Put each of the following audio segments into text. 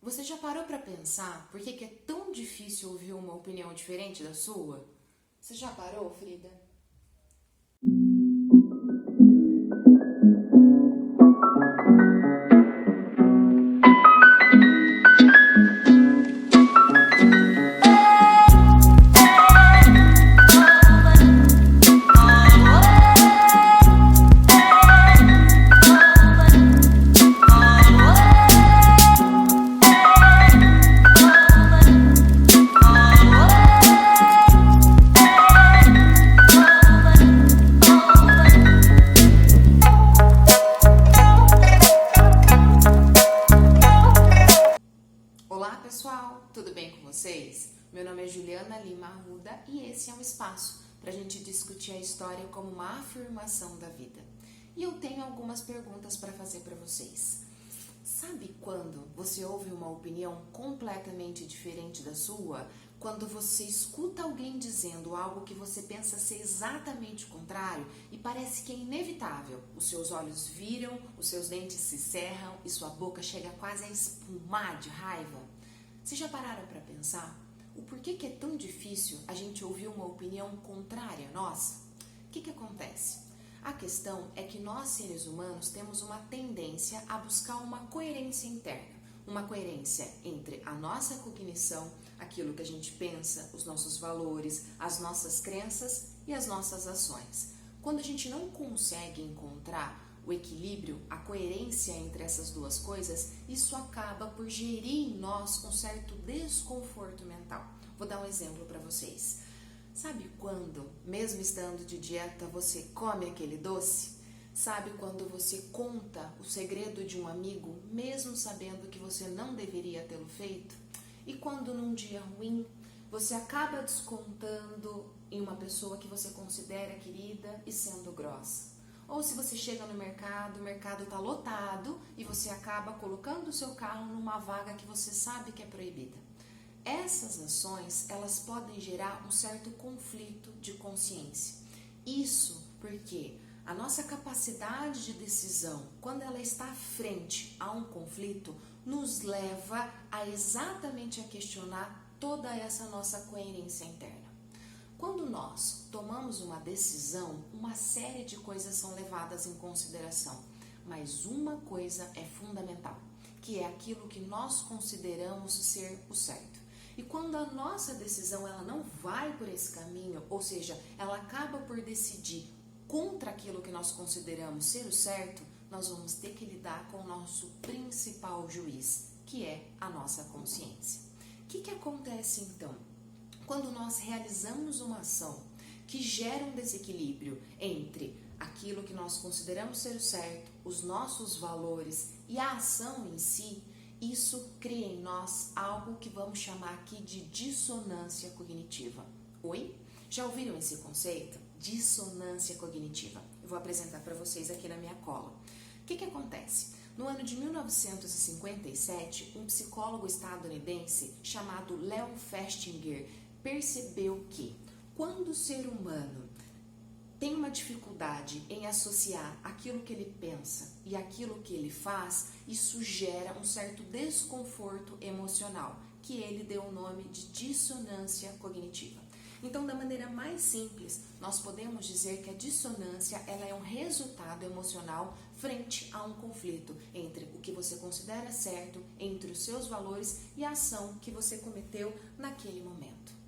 Você já parou para pensar por que é tão difícil ouvir uma opinião diferente da sua? Você já parou, Frida? Olá pessoal, tudo bem com vocês? Meu nome é Juliana Lima Arruda e esse é um espaço para a gente discutir a história como uma afirmação da vida. E eu tenho algumas perguntas para fazer para vocês. Sabe quando você ouve uma opinião completamente diferente da sua? Quando você escuta alguém dizendo algo que você pensa ser exatamente o contrário e parece que é inevitável. Os seus olhos viram, os seus dentes se cerram e sua boca chega quase a espumar de raiva? Vocês já pararam para pensar o porquê que é tão difícil a gente ouvir uma opinião contrária à nossa? O que acontece? A questão é que nós, seres humanos, temos uma tendência a buscar uma coerência interna. Uma coerência entre a nossa cognição, aquilo que a gente pensa, os nossos valores, as nossas crenças e as nossas ações. Quando a gente não consegue encontrar o equilíbrio, a coerência entre essas duas coisas, isso acaba por gerir em nós um certo desconforto mental. Vou dar um exemplo para vocês. Sabe quando, mesmo estando de dieta, você come aquele doce? Sabe quando você conta o segredo de um amigo, mesmo sabendo que você não deveria tê-lo feito? E quando num dia ruim, você acaba descontando em uma pessoa que você considera querida e sendo grossa? Ou se você chega no mercado, o mercado está lotado e você acaba colocando o seu carro numa vaga que você sabe que é proibida. Essas ações, elas podem gerar um certo conflito de consciência. Isso porque a nossa capacidade de decisão, quando ela está frente a um conflito, nos leva a exatamente a questionar toda essa nossa coerência interna. Quando nós tomamos uma decisão, uma série de coisas são levadas em consideração, mas uma coisa é fundamental, que é aquilo que nós consideramos ser o certo. E quando a nossa decisão ela não vai por esse caminho, ou seja, ela acaba por decidir contra aquilo que nós consideramos ser o certo, nós vamos ter que lidar com o nosso principal juiz, que é a nossa consciência. O que acontece então? Quando nós realizamos uma ação que gera um desequilíbrio entre aquilo que nós consideramos ser o certo, os nossos valores e a ação em si, isso cria em nós algo que vamos chamar aqui de dissonância cognitiva. Oi? Já ouviram esse conceito? Dissonância cognitiva. Eu vou apresentar para vocês aqui na minha cola. O que acontece? No ano de 1957, um psicólogo estadunidense chamado Leon Festinger percebeu que quando o ser humano tem uma dificuldade em associar aquilo que ele pensa e aquilo que ele faz, isso gera um certo desconforto emocional, que ele deu o nome de dissonância cognitiva. Então, da maneira mais simples, nós podemos dizer que a dissonância ela é um resultado emocional frente a um conflito entre o que você considera certo, entre os seus valores e a ação que você cometeu naquele momento.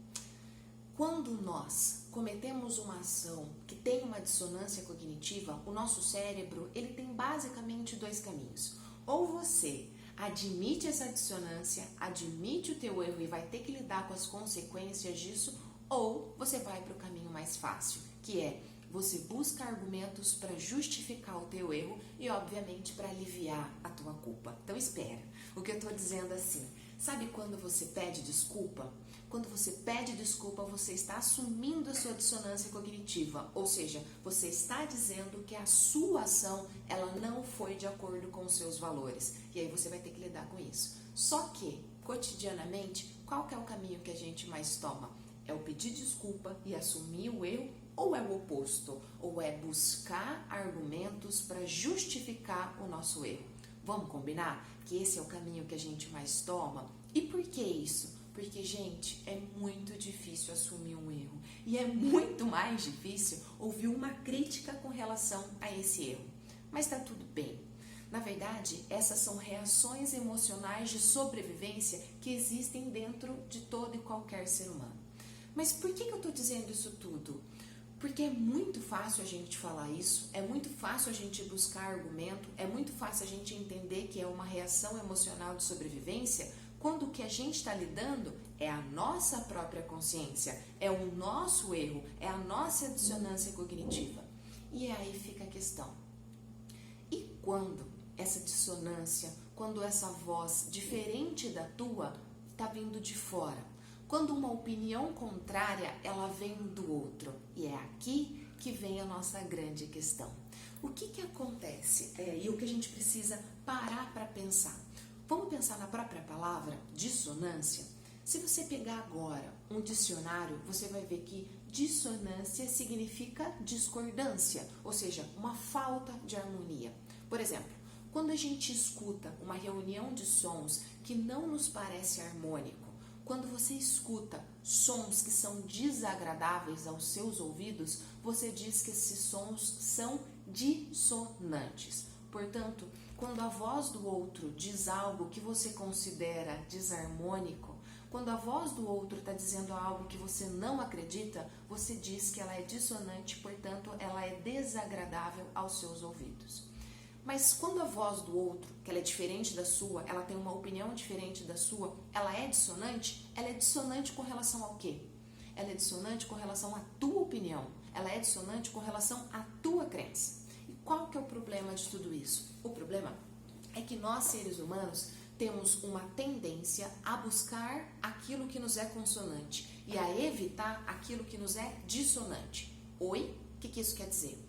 Quando nós cometemos uma ação que tem uma dissonância cognitiva, o nosso cérebro ele tem basicamente dois caminhos. Ou você admite essa dissonância, admite o teu erro e vai ter que lidar com as consequências disso, ou você vai para o caminho mais fácil, que é você busca argumentos para justificar o teu erro e, obviamente, para aliviar a tua culpa. Então, espera. O que eu estou dizendo assim, sabe quando você pede desculpa? Quando você pede desculpa, você está assumindo a sua dissonância cognitiva, ou seja, você está dizendo que a sua ação ela não foi de acordo com os seus valores. E aí você vai ter que lidar com isso. Só que, cotidianamente, qual que é o caminho que a gente mais toma? É o pedir desculpa e assumir o erro ou é o oposto? Ou é buscar argumentos para justificar o nosso erro? Vamos combinar que esse é o caminho que a gente mais toma? E por que isso? Porque, gente, é muito difícil assumir um erro e é muito mais difícil ouvir uma crítica com relação a esse erro. Mas tá tudo bem. Na verdade, essas são reações emocionais de sobrevivência que existem dentro de todo e qualquer ser humano. Mas por que eu estou dizendo isso tudo? Porque é muito fácil a gente falar isso, é muito fácil a gente buscar argumento, é muito fácil a gente entender que é uma reação emocional de sobrevivência, quando o que a gente está lidando é a nossa própria consciência, é o nosso erro, é a nossa dissonância cognitiva. E aí fica a questão. E quando essa dissonância, quando essa voz diferente da tua está vindo de fora? Quando uma opinião contrária, ela vem do outro. E é aqui que vem a nossa grande questão. O que acontece? E o que a gente precisa parar para pensar? Vamos pensar na própria palavra dissonância? Se você pegar agora um dicionário, você vai ver que dissonância significa discordância, ou seja, uma falta de harmonia. Por exemplo, quando a gente escuta uma reunião de sons que não nos parece harmônico, quando você escuta sons que são desagradáveis aos seus ouvidos, você diz que esses sons são dissonantes. Portanto, quando a voz do outro diz algo que você considera desarmônico, quando a voz do outro está dizendo algo que você não acredita, você diz que ela é dissonante, portanto, ela é desagradável aos seus ouvidos. Mas quando a voz do outro, que ela é diferente da sua, ela tem uma opinião diferente da sua, ela é dissonante? Ela é dissonante com relação ao quê? Ela é dissonante com relação à tua opinião. Ela é dissonante com relação à tua crença. E qual que é o problema de tudo isso? O problema é que nós, seres humanos, temos uma tendência a buscar aquilo que nos é consonante e a evitar aquilo que nos é dissonante. Oi? O que isso quer dizer?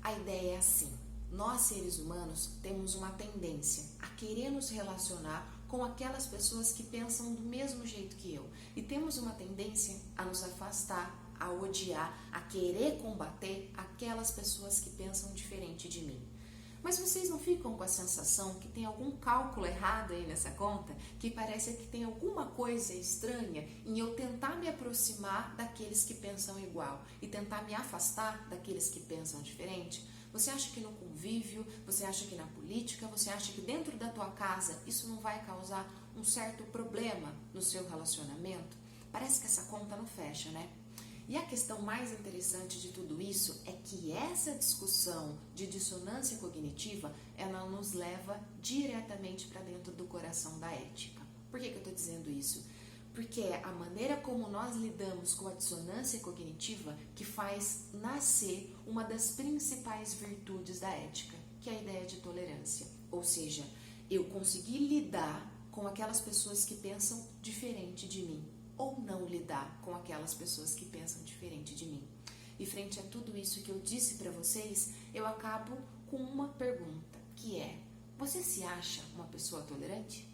A ideia é assim. Nós, seres humanos, temos uma tendência a querer nos relacionar com aquelas pessoas que pensam do mesmo jeito que eu. E temos uma tendência a nos afastar, a odiar, a querer combater aquelas pessoas que pensam diferente de mim. Mas vocês não ficam com a sensação que tem algum cálculo errado aí nessa conta? Que parece que tem alguma coisa estranha em eu tentar me aproximar daqueles que pensam igual e tentar me afastar daqueles que pensam diferente? Você acha que no convívio, você acha que na política, você acha que dentro da tua casa isso não vai causar um certo problema no seu relacionamento? Parece que essa conta não fecha, né? E a questão mais interessante de tudo isso é que essa discussão de dissonância cognitiva, ela nos leva diretamente para dentro do coração da ética. Por que eu estou dizendo isso? Porque é a maneira como nós lidamos com a dissonância cognitiva que faz nascer uma das principais virtudes da ética, que é a ideia de tolerância. Ou seja, eu conseguir lidar com aquelas pessoas que pensam diferente de mim, ou não lidar com aquelas pessoas que pensam diferente de mim. E frente a tudo isso que eu disse para vocês, eu acabo com uma pergunta, que é: você se acha uma pessoa tolerante?